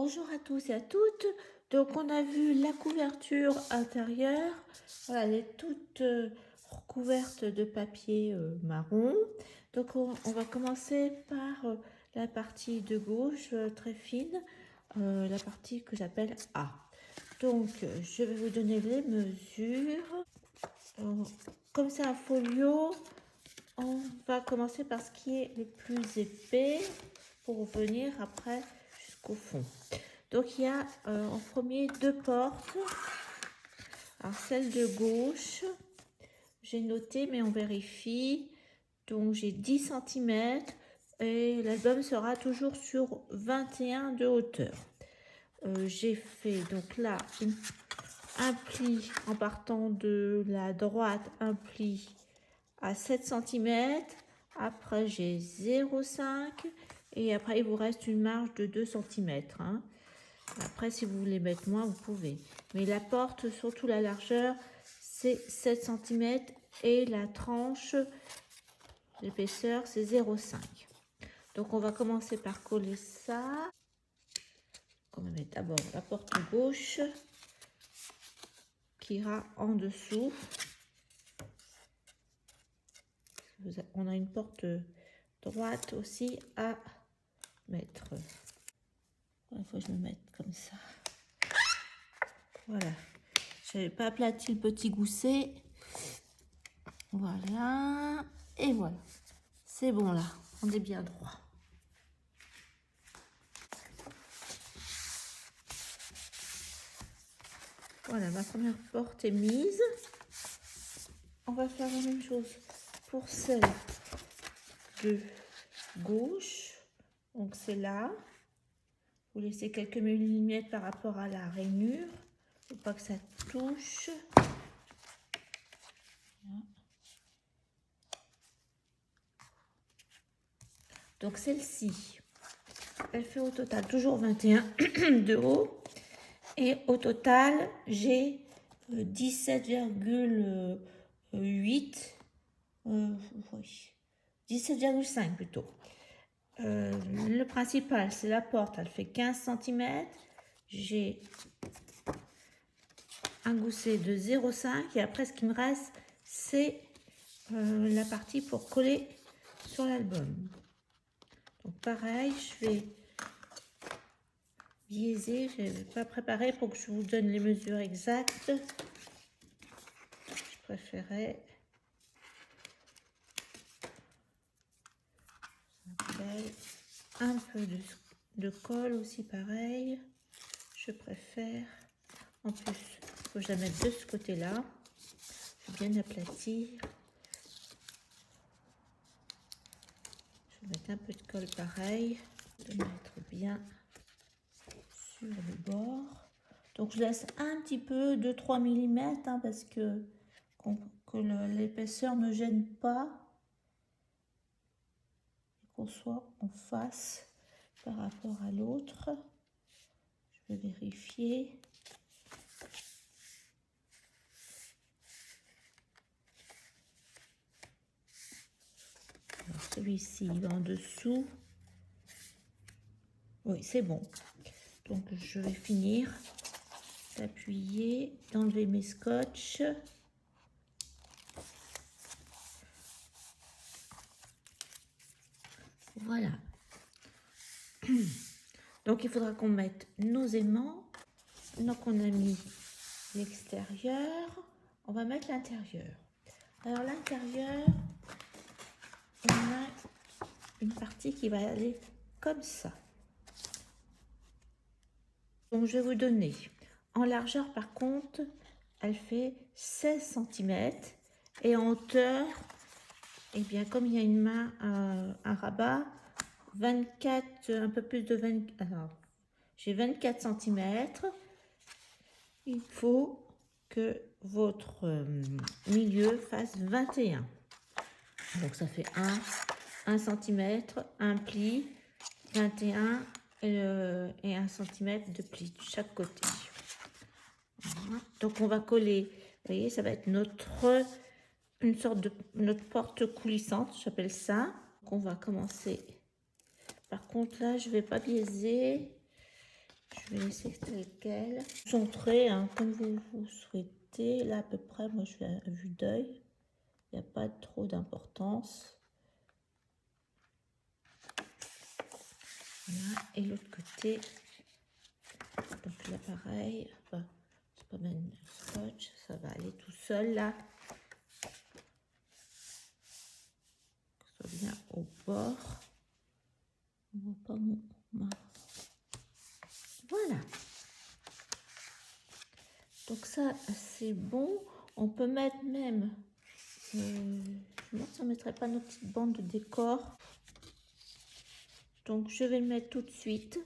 Bonjour à tous et à toutes. Donc on a vu la couverture intérieure. Voilà, elle est toute recouverte de papier marron. Donc on va commencer par la partie de gauche très fine, la partie que j'appelle A. Donc je vais vous donner les mesures. Comme c'est un folio, on va commencer par ce qui est le plus épais pour venir après jusqu'au fond. Donc il y a en premier deux portes. Alors celle de gauche, j'ai noté mais on vérifie. Donc j'ai 10 cm et l'album sera toujours sur 21 de hauteur. J'ai fait donc là un pli en partant de la droite, un pli à 7 cm. Après j'ai 0,5 et après il vous reste une marge de 2 cm. Après, si vous voulez mettre moins, vous pouvez. Mais la porte, surtout la largeur, c'est 7 cm et la tranche, l'épaisseur, c'est 0,5. Donc, on va commencer par coller ça. On va mettre d'abord la porte gauche qui ira en dessous. On a une porte droite aussi à mettre. Il faut que je me mette comme ça. Voilà. Je n'avais pas aplati le petit gousset. Voilà. Et voilà. C'est bon là. On est bien droit. Voilà, ma première porte est mise. On va faire la même chose pour celle de gauche. Donc c'est là. Vous laissez quelques millimètres par rapport à la rainure. Il ne faut pas que ça touche. Donc celle-ci, elle fait au total toujours 21 de haut. Et au total, j'ai 17,8. 17,5 plutôt. Le principal, c'est la porte, elle fait 15 cm. J'ai un gousset de 0,5 et après ce qui me reste, c'est la partie pour coller sur l'album. Donc pareil, je vais biaiser, je n'avais pas préparé pour que je vous donne les mesures exactes. Je préférais un peu de colle aussi pareil. Je préfère. En plus, il faut que je la mette de ce côté-là. Je vais bien aplatir. Je vais mettre un peu de colle pareil. De mettre bien sur le bord. Donc je laisse un petit peu, 2-3 mm, parce que l'épaisseur ne gêne pas. Qu'on soit en face par rapport à l'autre. Je vais vérifier. Alors celui-ci, il va en dessous. Oui, c'est bon. Donc je vais finir d'appuyer, d'enlever mes scotch. Voilà. Donc il faudra qu'on mette nos aimants. Donc on a mis l'extérieur. On va mettre l'intérieur. Alors l'intérieur, on a une partie qui va aller comme ça. Donc je vais vous donner en largeur par contre, elle fait 16 cm et en hauteur, et bien comme il y a une main, un rabat, 24, un peu plus de 20, alors j'ai 24 cm. Il faut que votre milieu fasse 21. Donc ça fait 1 cm, un pli, 21 et 1 cm de pli de chaque côté. Voilà. Donc on va coller, vous voyez, ça va être une sorte de notre porte coulissante, j'appelle ça. Donc on va commencer. Par contre là, je vais pas biaiser. Je vais laisser tel quel. Centrer, hein, comme vous souhaitez. Là, à peu près, moi, je fais à vue d'œil. Il n'y a pas trop d'importance. Voilà. Et l'autre côté. Donc là, pareil. Enfin, c'est pas mal de scotch. Ça va aller tout seul, là. Que ce soit bien au bord. On voit pas mon... Voilà. Donc ça, c'est bon. On peut mettre même... je me demande si on ne mettrait pas nos petites bandes de décor. Donc je vais le mettre tout de suite.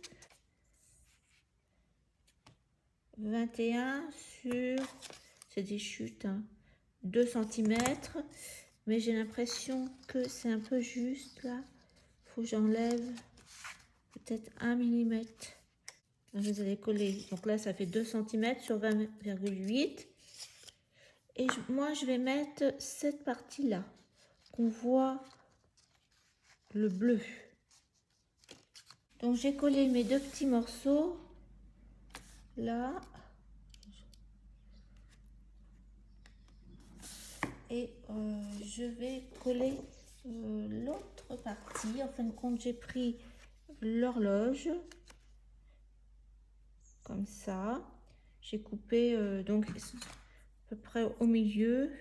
21 sur... C'est des chutes, hein, 2 cm. Mais j'ai l'impression que c'est un peu juste là. Il faut que j'enlève peut-être 1 mm. Vous allez coller. Donc là, ça fait 2 cm sur 20,8. Et moi, je vais mettre cette partie-là, qu'on voit le bleu. Donc, j'ai collé mes 2 petits morceaux, là. Et je vais coller l'autre partie. En fin de compte, j'ai pris l'horloge, comme ça. J'ai coupé, donc, à peu près au milieu.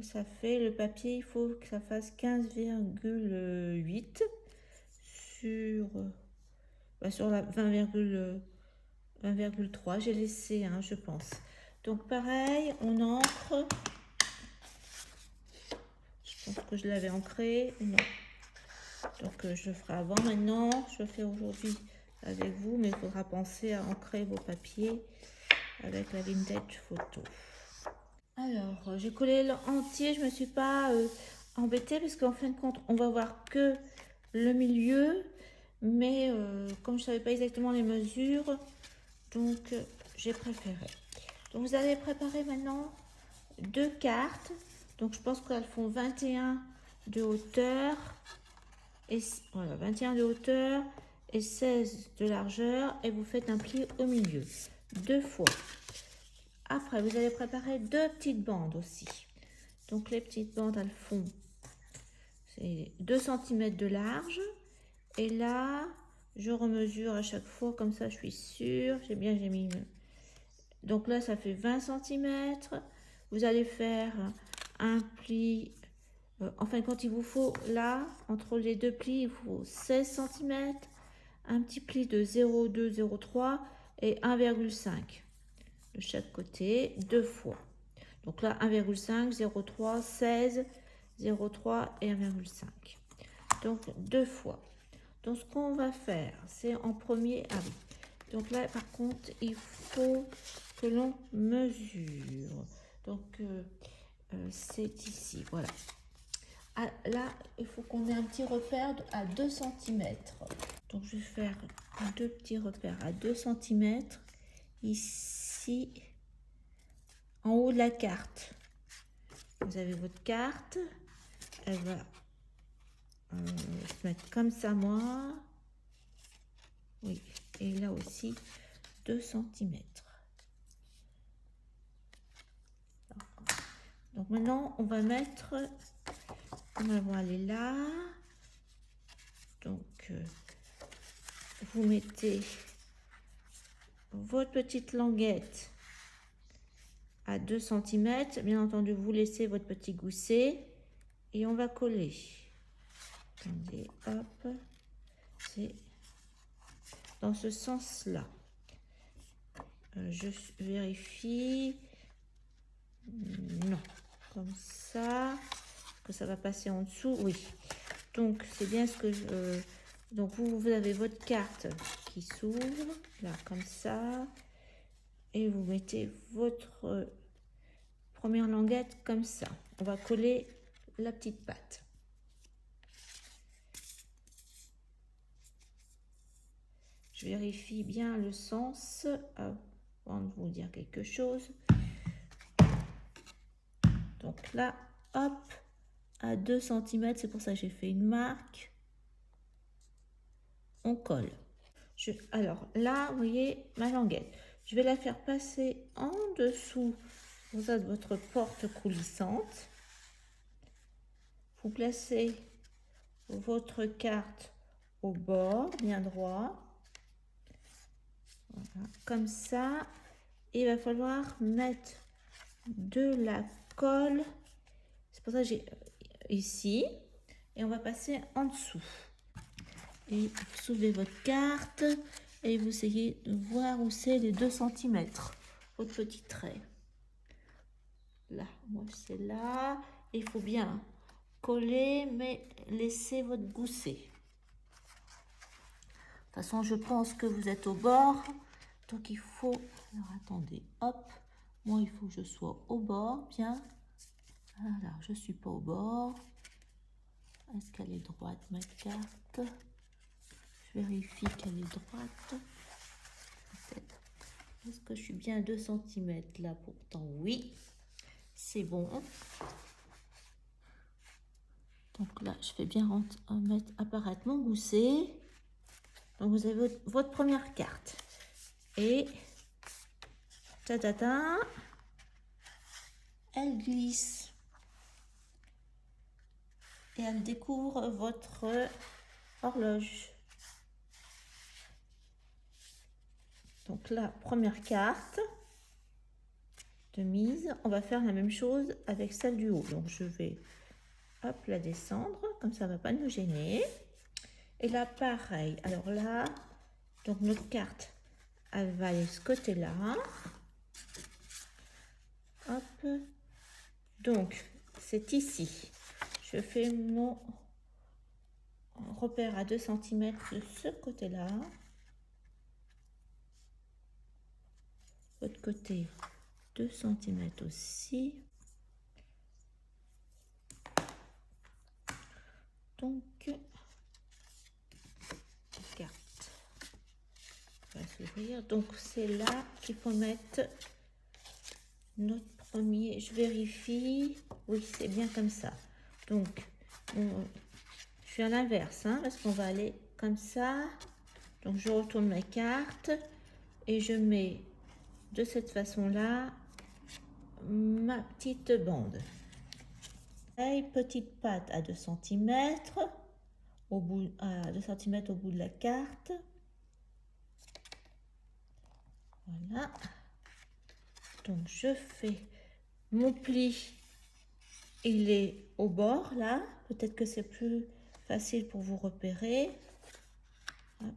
Ça fait le papier, il faut que ça fasse 15,8 sur la 20,3. J'ai laissé, hein, je pense. Donc pareil, on encre. Je pense que je l'avais ancré. Non. Donc je le ferai avant. Maintenant, je le fais aujourd'hui avec vous, mais il faudra penser à ancrer vos papiers avec la vintage photo. Alors, j'ai collé l'entier, je ne me suis pas embêtée parce qu'en fin de compte, on va voir que le milieu, mais comme je ne savais pas exactement les mesures, donc j'ai préféré. Donc vous allez préparer maintenant 2 cartes, donc je pense qu'elles font 21 de hauteur, et voilà, 21 de hauteur et 16 de largeur, et vous faites un pli au milieu, 2 fois. Après, vous allez préparer 2 petites bandes aussi. Donc, les petites bandes, elles font 2 cm de large. Et là, je remesure à chaque fois, comme ça, je suis sûre. J'ai mis... Donc là, ça fait 20 cm. Vous allez faire un pli. Enfin, quand il vous faut, là, entre les 2 plis, il faut 16 cm. Un petit pli de 0,2, 0,3 et 1,5. De chaque côté, 2 fois. Donc là, 1,5, 0,3, 16, 0,3 et 1,5. Donc 2 fois. Donc ce qu'on va faire, c'est en premier... Ah oui. Donc là, par contre, il faut que l'on mesure. Donc c'est ici, voilà. Ah, là, il faut qu'on ait un petit repère à 2 cm. Donc je vais faire 2 petits repères à 2 cm. Ici, en haut de la carte. Vous avez votre carte. Elle va se mettre comme ça, moi. Oui, et là aussi, 2 cm. Donc maintenant, on va aller là. Donc, vous mettez votre petite languette à 2 cm. Bien entendu, vous laissez votre petit gousset et on va coller. Attendez, hop, c'est dans ce sens-là. Je vérifie. Non, comme ça, que ça va passer en dessous. Oui, donc c'est bien ce que je... Donc vous avez votre carte qui s'ouvre, là, comme ça. Et vous mettez votre première languette comme ça. On va coller la petite patte. Je vérifie bien le sens avant de vous dire quelque chose. Donc là, hop, à 2 cm, c'est pour ça que j'ai fait une marque. On colle. Alors là, vous voyez ma languette. Je vais la faire passer en dessous de votre porte coulissante. Vous placez votre carte au bord, bien droit. Voilà, comme ça. Il va falloir mettre de la colle. C'est pour ça que j'ai ici. Et on va passer en dessous. Et vous soulevez votre carte et vous essayez de voir où c'est les 2 cm. Votre petit trait. Là, moi c'est là. Il faut bien coller, mais laissez votre gousset. De toute façon, je pense que vous êtes au bord. Donc il faut... Alors attendez, hop. Moi, il faut que je sois au bord, bien. Alors, je ne suis pas au bord. Est-ce qu'elle est droite, ma carte? Je vérifie qu'elle est droite. Peut-être. Est-ce que je suis bien à 2 cm là? Pourtant, oui. C'est bon. Donc là, je fais bien mettre apparaître mon gousset. Donc vous avez votre première carte. Et ta-ta-ta, elle glisse. Et elle découvre votre horloge. Donc la première carte de mise, on va faire la même chose avec celle du haut. Donc je vais hop la descendre, comme ça va pas nous gêner. Et là pareil, alors là, donc notre carte, elle va aller de ce côté-là. Hop, donc c'est ici. Je fais mon repère à 2 cm de ce côté-là. L'autre côté, 2 cm aussi. Donc, carte va s'ouvrir. Donc, c'est là qu'il faut mettre notre premier. Je vérifie. Oui, c'est bien comme ça. Donc, je suis à l'inverse, hein, parce qu'on va aller comme ça. Donc, je retourne ma carte et je mets de cette façon-là ma petite bande. Petite patte à 2 cm au bout, à 2 cm au bout de la carte. Voilà. Donc je fais mon pli, il est au bord là, peut-être que c'est plus facile pour vous repérer.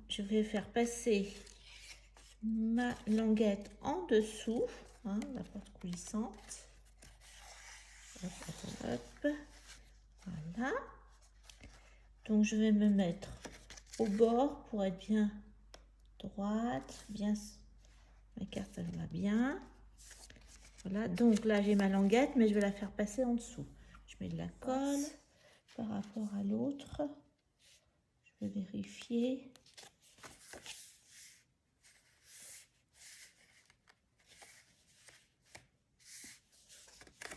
Je vais faire passer ma languette en dessous, hein, la porte coulissante. Hop, hop, hop. Voilà. Donc je vais me mettre au bord pour être bien droite, bien. Ma carte elle va bien. Voilà, donc là j'ai ma languette, mais je vais la faire passer en dessous. Je mets de la colle par rapport à l'autre. Je vais vérifier.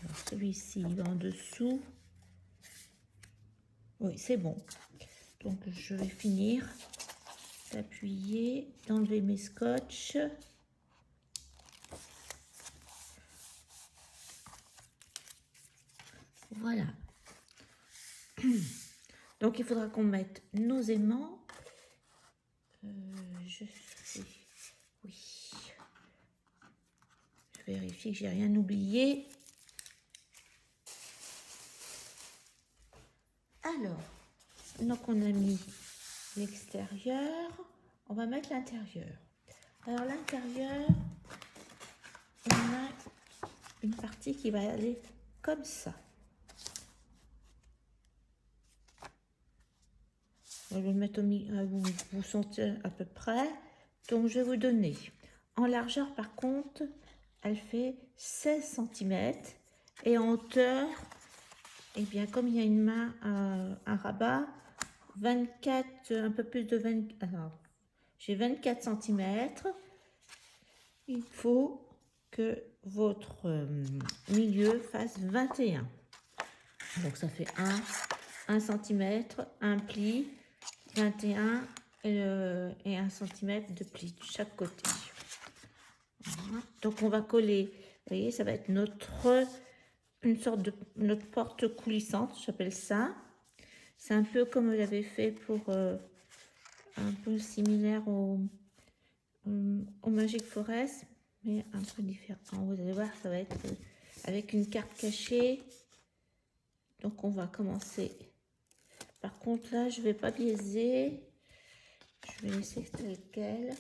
Alors celui-ci il va en dessous. Oui, c'est bon. Donc je vais finir d'appuyer, d'enlever mes scotch. Voilà. Donc il faudra qu'on mette nos aimants. Oui. Je vérifie que j'ai rien oublié. Alors, donc on a mis l'extérieur, on va mettre l'intérieur. Alors l'intérieur, on a une partie qui va aller comme ça. Je vais le mettre au milieu, vous sentez à peu près. Donc je vais vous donner. En largeur par contre, elle fait 16 cm et en hauteur, et bien comme il y a une main, un rabat, 24, un peu plus de 20, alors j'ai 24 cm. Il faut que votre milieu fasse 21. Donc ça fait 1 cm, un pli, 21, et 1 cm de pli de chaque côté. Voilà. Donc on va coller, vous voyez, ça va être une sorte de notre porte coulissante, j'appelle ça. C'est un peu comme j'avais fait pour un peu similaire au Magic Forest, mais un peu différent. Vous allez voir, ça va être avec une carte cachée. Donc on va commencer. Par contre là, je vais pas biaiser. Je vais laisser tel quel.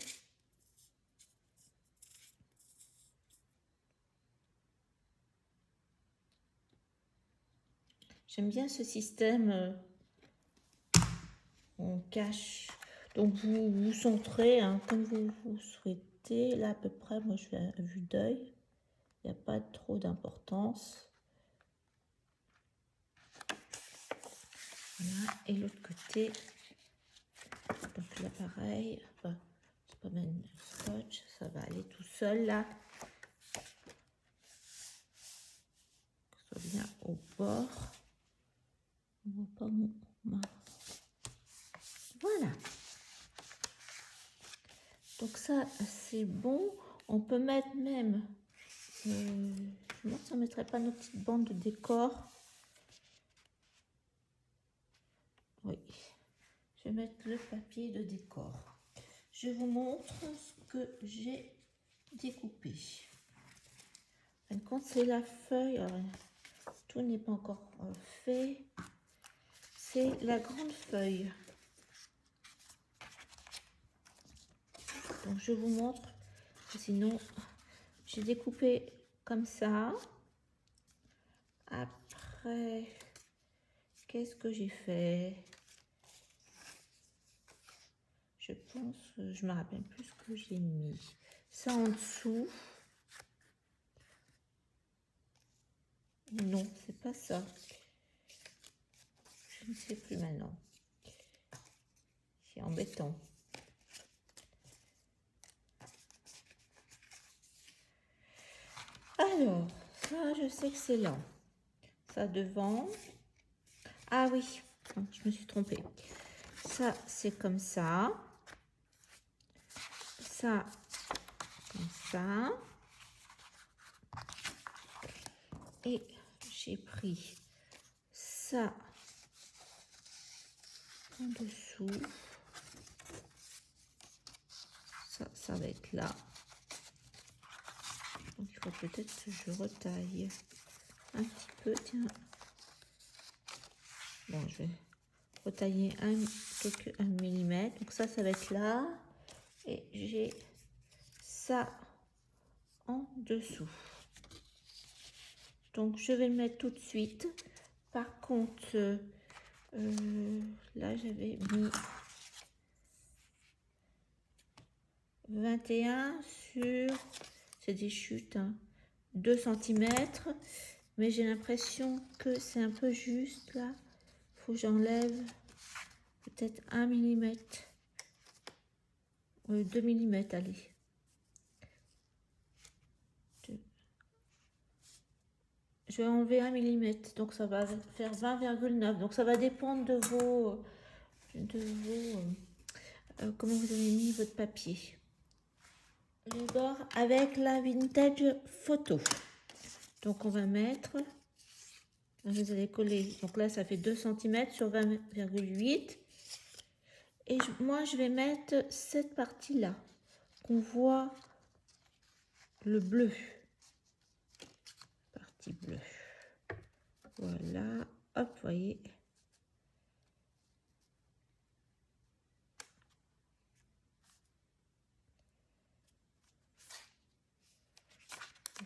J'aime bien ce système. On cache. Donc vous centrez comme vous souhaitez. Là à peu près, moi je fais à vue d'œil. Il n'y a pas trop d'importance. Voilà. Et l'autre côté. Donc là pareil. Enfin, c'est pas mal de scotch. Ça va aller tout seul là. Que ce soit bien au bord. On voit pas mon marque. Voilà. Donc ça c'est bon. On peut mettre même. Je me demande si on ne mettrait pas nos petites bandes de décor. Oui. Je vais mettre le papier de décor. Je vous montre ce que j'ai découpé. En fin de compte, c'est la feuille. Alors, tout n'est pas encore fait. C'est la grande feuille. Donc, je vous montre. Sinon, j'ai découpé comme ça. Après, qu'est-ce que j'ai fait? Je pense, je me rappelle plus ce que j'ai mis. Ça en dessous. Non, c'est pas ça. Je ne sais plus maintenant. C'est embêtant. Alors, ça, je sais que c'est là. Ça devant. Ah oui, je me suis trompée. Ça, c'est comme ça. Ça, comme ça. Et j'ai pris ça en dessous. Ça va être là. Donc, il faut peut-être que je retaille un petit peu. Tiens. Bon, je vais retailler un millimètre. Donc, ça va être là. Et j'ai ça en dessous. Donc, je vais le mettre tout de suite. Par contre, là, j'avais mis 21 sur, c'est des chutes, 2 cm. Mais j'ai l'impression que c'est un peu juste là. Il faut que j'enlève peut-être 1 mm. 2 mm, allez. Je vais enlever 1 mm, donc ça va faire 20,9. Donc ça va dépendre de comment vous avez mis votre papier. Le bord avec la vintage photo. Donc on va mettre, vous allez coller, donc là ça fait 2 cm sur 20,8. Et moi je vais mettre cette partie là, qu'on voit le bleu. Partie bleue. Voilà, hop, vous voyez.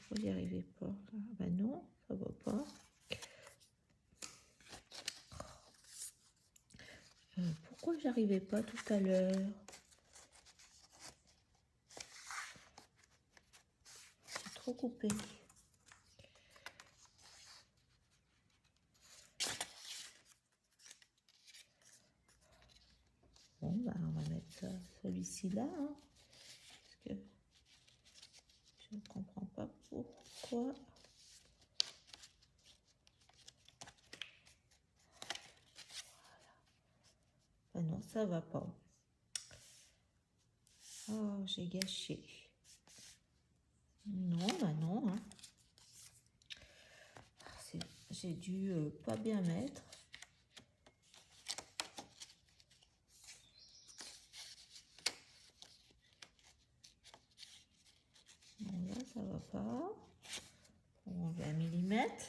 Vous n'y arrivez pas. Ah ben non, ça va pas. Pourquoi j'arrivais pas tout à l'heure? C'est trop coupé. Bon, bah, on va mettre celui-ci là. Parce que je ne comprends pas pourquoi. Ah non, ça va pas. j'ai gâché. Non, bah non. Hein. J'ai dû pas bien mettre. Bon, là, ça va pas. On va 1 millimètre.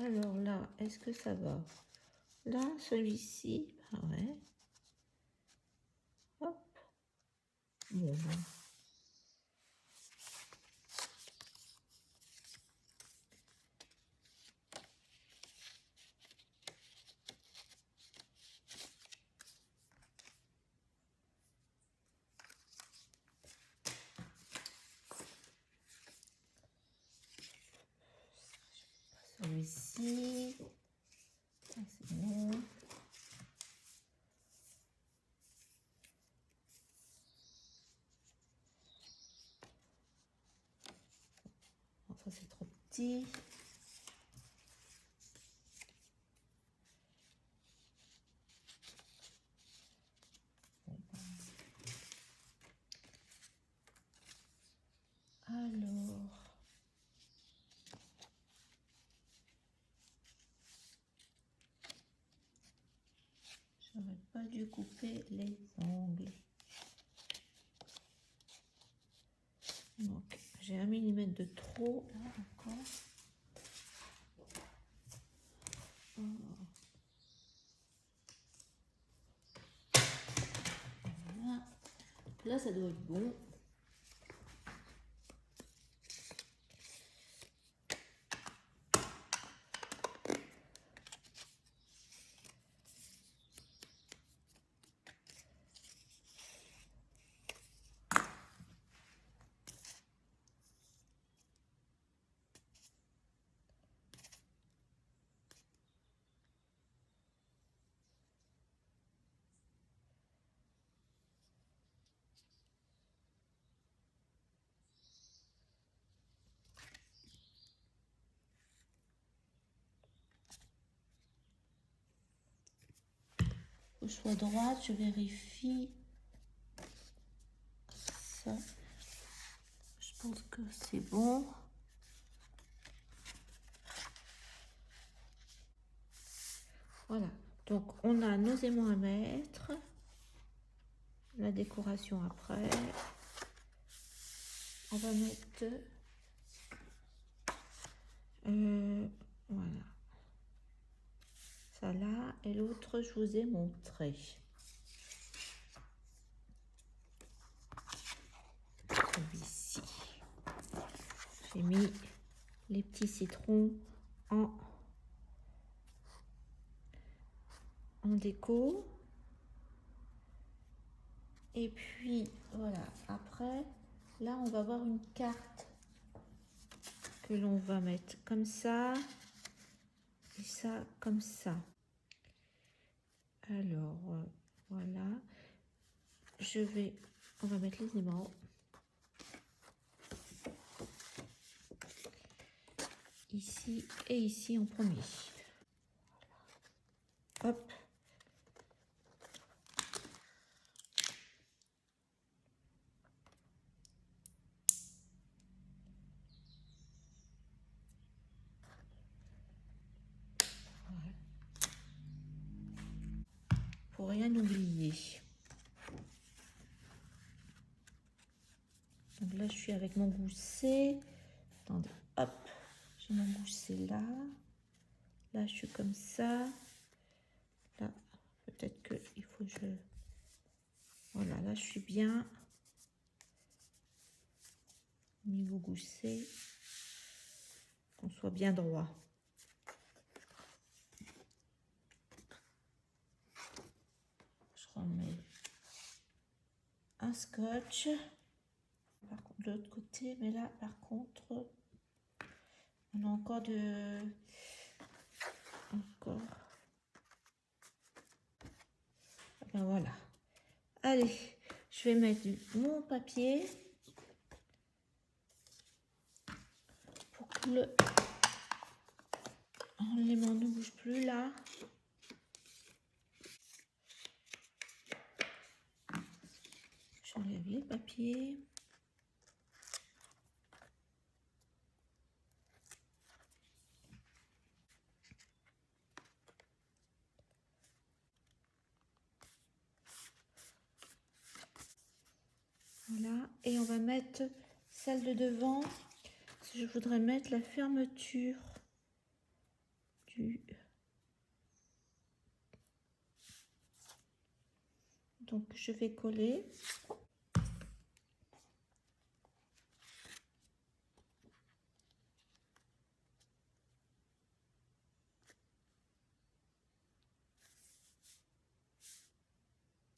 Alors là, est-ce que ça va? Là, celui-ci, ah ouais. Hop. Bon, ben. Celui-ci, c'est bon. Bon, ça c'est trop petit. Alors, j'aurais pas dû couper les ongles. Donc, j'ai 1 millimètre de trop, là encore. Oh. Voilà. Là, ça doit être bon. Faut que je sois droite, je vérifie. Ça, je pense que c'est bon. Voilà, donc on a nos aimants à mettre, la décoration après. On va mettre, voilà, ça là, et l'autre je vous ai montré. Celui-ci. J'ai mis les petits citrons en déco. Et puis voilà, après là on va avoir une carte que l'on va mettre comme ça et ça comme ça. Alors voilà, on va mettre les aimants ici et ici en premier. Hop. Pour rien oublier. Donc là, je suis avec mon gousset. Attendez, hop, j'ai mon gousset là. Là, je suis comme ça. Là, peut-être qu'il faut que je... Voilà, là, je suis bien. Niveau gousset, qu'on soit bien droit. Je on met un scotch. Par contre, de l'autre côté, mais là, par contre, on a encore encore. Ben voilà. Allez, je vais mettre mon papier pour que l'élément ne bouge plus là. J'enlève les papiers. Voilà, et on va mettre celle de devant. Je voudrais mettre la fermeture du... Donc je vais coller.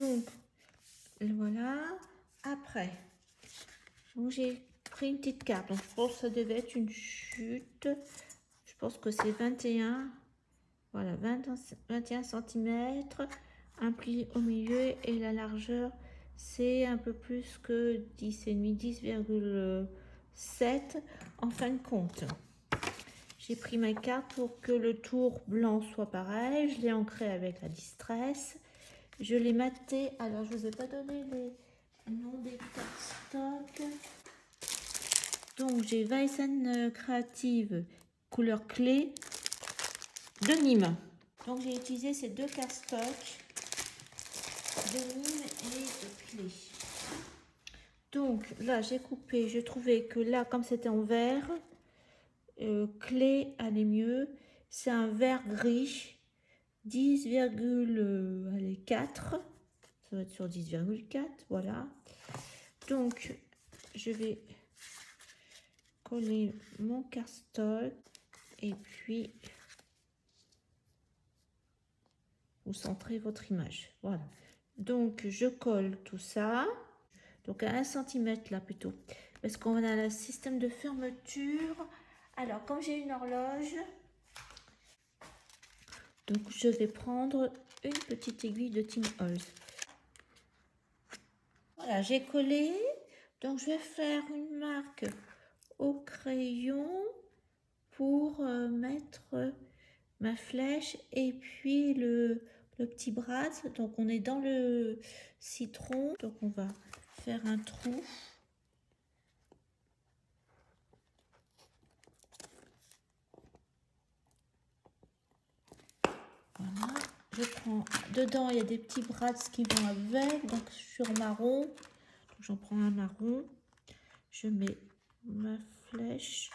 Donc voilà. Après, j'ai pris une petite carte. Donc je pense que ça devait être une chute. Je pense que c'est 21. Voilà, 21 cm. Un pli au milieu et la largeur, c'est un peu plus que 10,5, 10,7 en fin de compte. J'ai pris ma carte pour que le tour blanc soit pareil. Je l'ai ancré avec la distress. Je l'ai maté. Alors, je ne vous ai pas donné les noms des cardstocks. Donc, j'ai Weissen Creative couleur clé de Nîmes. Donc, j'ai utilisé ces deux cardstocks de Nîmes et de clé. Donc, là, j'ai coupé. Je trouvais que là, comme c'était en vert, clé allait mieux. C'est un vert gris. 10,4, ça va être sur 10,4, voilà. Donc je vais coller mon cardstock et puis vous centrez votre image, voilà. Donc je colle tout ça, donc à 1 cm là plutôt, parce qu'on a le système de fermeture. Alors comme j'ai une horloge, donc je vais prendre une petite aiguille de Tim Holtz. Voilà, j'ai collé. Donc je vais faire une marque au crayon pour mettre ma flèche et puis le petit brad. Donc on est dans le citron. Donc on va faire un trou. Voilà, je prends, dedans il y a des petits brads qui vont avec, donc sur marron, donc j'en prends un marron, je mets ma flèche,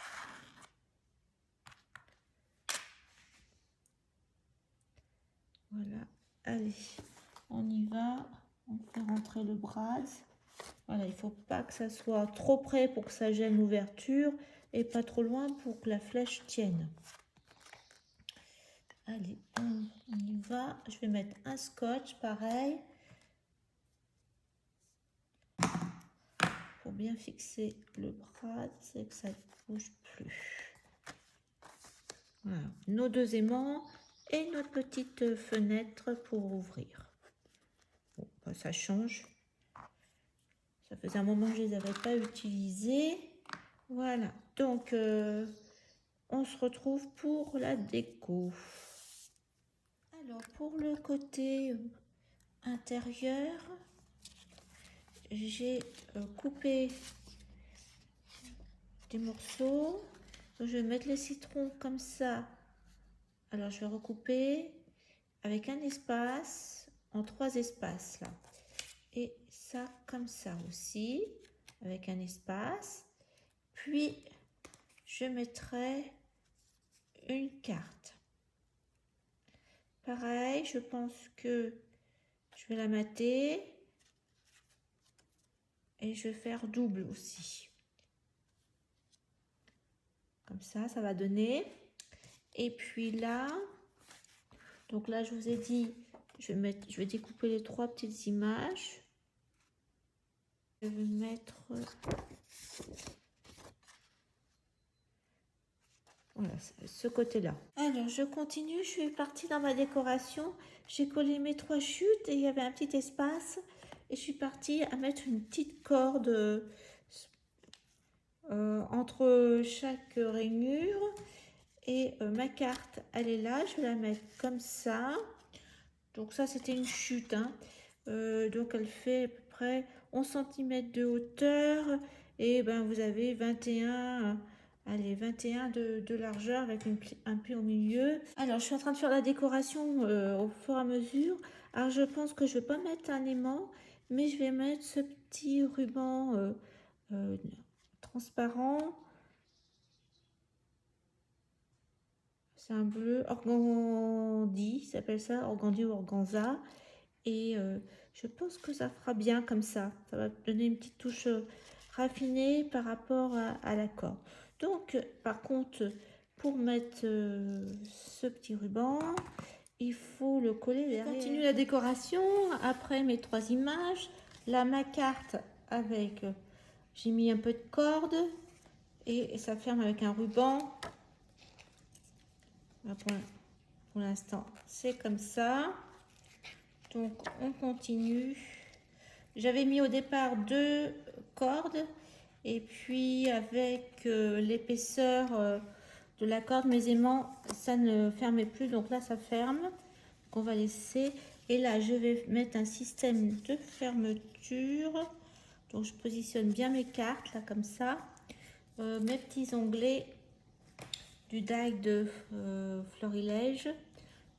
voilà, allez, on y va, on fait rentrer le brad, voilà, il faut pas que ça soit trop près pour que ça gêne l'ouverture et pas trop loin pour que la flèche tienne. Allez, on y va. Je vais mettre un scotch, pareil. Pour bien fixer le bras, c'est que ça ne bouge plus. Voilà, nos deux aimants et notre petite fenêtre pour ouvrir. Bon, bah, ça change. Ça faisait un moment que je ne les avais pas utilisés. Voilà, donc on se retrouve pour la déco. Alors, pour le côté intérieur, j'ai coupé des morceaux. Donc, je vais mettre les citrons comme ça. Alors, je vais recouper avec un espace en 3 espaces là. Et ça comme ça aussi, avec un espace. Puis, je mettrai une carte. Pareil, je pense que je vais la mater et je vais faire double aussi. Comme ça va donner. Et puis là, donc là, je vous ai dit je vais découper les 3 petites images. Je vais mettre voilà, ce côté-là. Alors, je continue. Je suis partie dans ma décoration. J'ai collé mes 3 chutes et il y avait un petit espace. Et je suis partie à mettre une petite corde entre chaque rainure. Et ma carte, elle est là. Je vais la mettre comme ça. Donc ça, c'était une chute. Hein. Donc elle fait à peu près 11 cm de hauteur. Et ben, vous avez 21... Allez, 21 de largeur avec un pli au milieu. Alors, je suis en train de faire la décoration au fur et à mesure. Alors, je pense que je ne vais pas mettre un aimant, mais je vais mettre ce petit ruban transparent. C'est un bleu organdi, ça s'appelle ça, organdi ou organza. Et je pense que ça fera bien comme ça. Ça va donner une petite touche raffinée par rapport à la corde. Donc, par contre, pour mettre ce petit ruban, il faut le coller derrière. Je continue la décoration après mes 3 images. Là, ma carte avec, j'ai mis un peu de corde et ça ferme avec un ruban. Pour l'instant, c'est comme ça. Donc, on continue. J'avais mis au départ 2 cordes et puis avec l'épaisseur de la corde, mes aimants, ça ne fermait plus. Donc là, ça ferme. Donc, on va laisser. Et là, je vais mettre un système de fermeture. Donc, je positionne bien mes cartes, là, comme ça. Mes petits onglets du die de Florilège.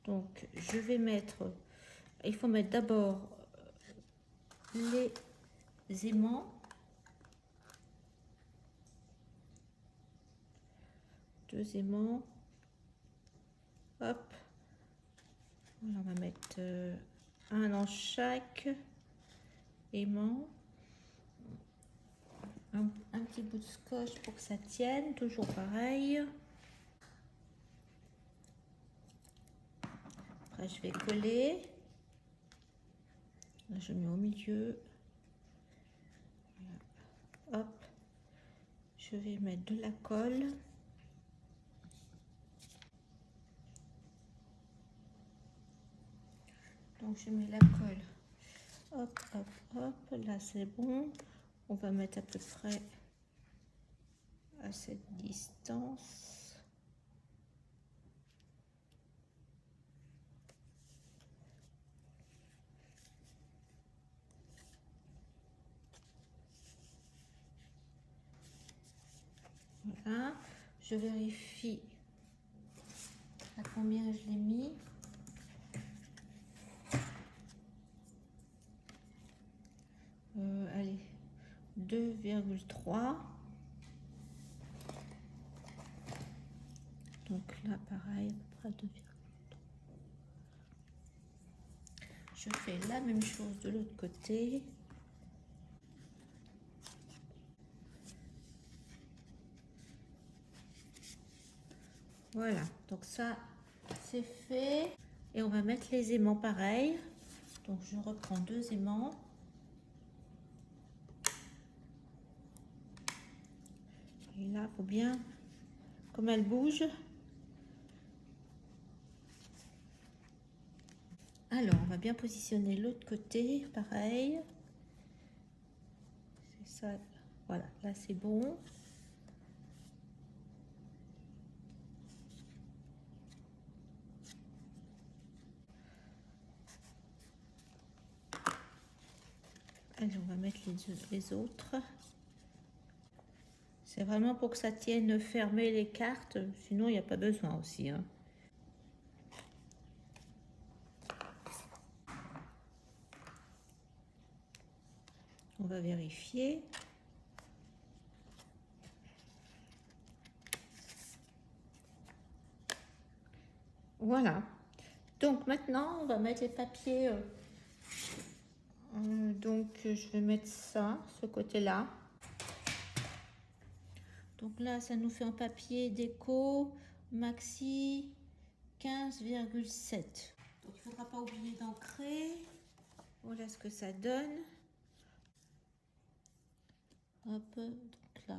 Donc, je vais mettre... Il faut mettre d'abord les aimants. 2 aimants. Hop. Voilà, on va mettre un dans chaque aimant. Un petit bout de scotch pour que ça tienne. Toujours pareil. Après, je vais coller. Là, je mets au milieu. Voilà. Hop. Je vais mettre de la colle. Donc, je mets la colle. Hop, hop, hop. Là, c'est bon. On va mettre à peu près à cette distance. Voilà. Je vérifie à combien je l'ai mis. Allez, 2,3. Donc là, pareil, à peu près 2,3. Je fais la même chose de l'autre côté. Voilà, donc ça, c'est fait. Et on va mettre les aimants pareil. Donc je reprends 2 aimants. Et là, il faut bien, comme elle bouge. Alors, on va bien positionner l'autre côté, pareil. C'est ça, voilà, là c'est bon. Allez, on va mettre les autres. C'est vraiment pour que ça tienne fermé les cartes, sinon il n'y a pas besoin aussi. Hein. On va vérifier. Voilà. Donc maintenant, on va mettre les papiers. Donc je vais mettre ça, ce côté-là. Donc là, ça nous fait en papier déco maxi 15,7. Donc il ne faudra pas oublier d'ancrer. Voilà ce que ça donne. Hop, donc là,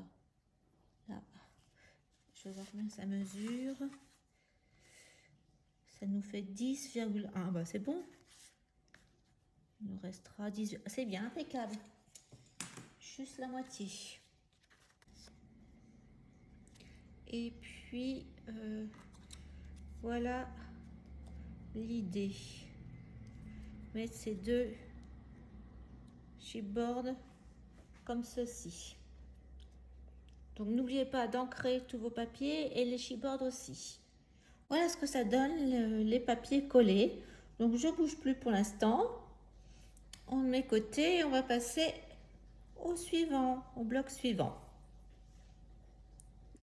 je vais voir combien ça mesure. Ça nous fait 10,1. Bah, c'est bon. Il nous restera 10. C'est bien, impeccable. Juste la moitié. Et puis, voilà l'idée. Mettre ces deux chipboards comme ceci. Donc n'oubliez pas d'ancrer tous vos papiers et les chipboards aussi. Voilà ce que ça donne, les papiers collés. Donc je bouge plus pour l'instant. On met côté et on va passer au suivant, au bloc suivant.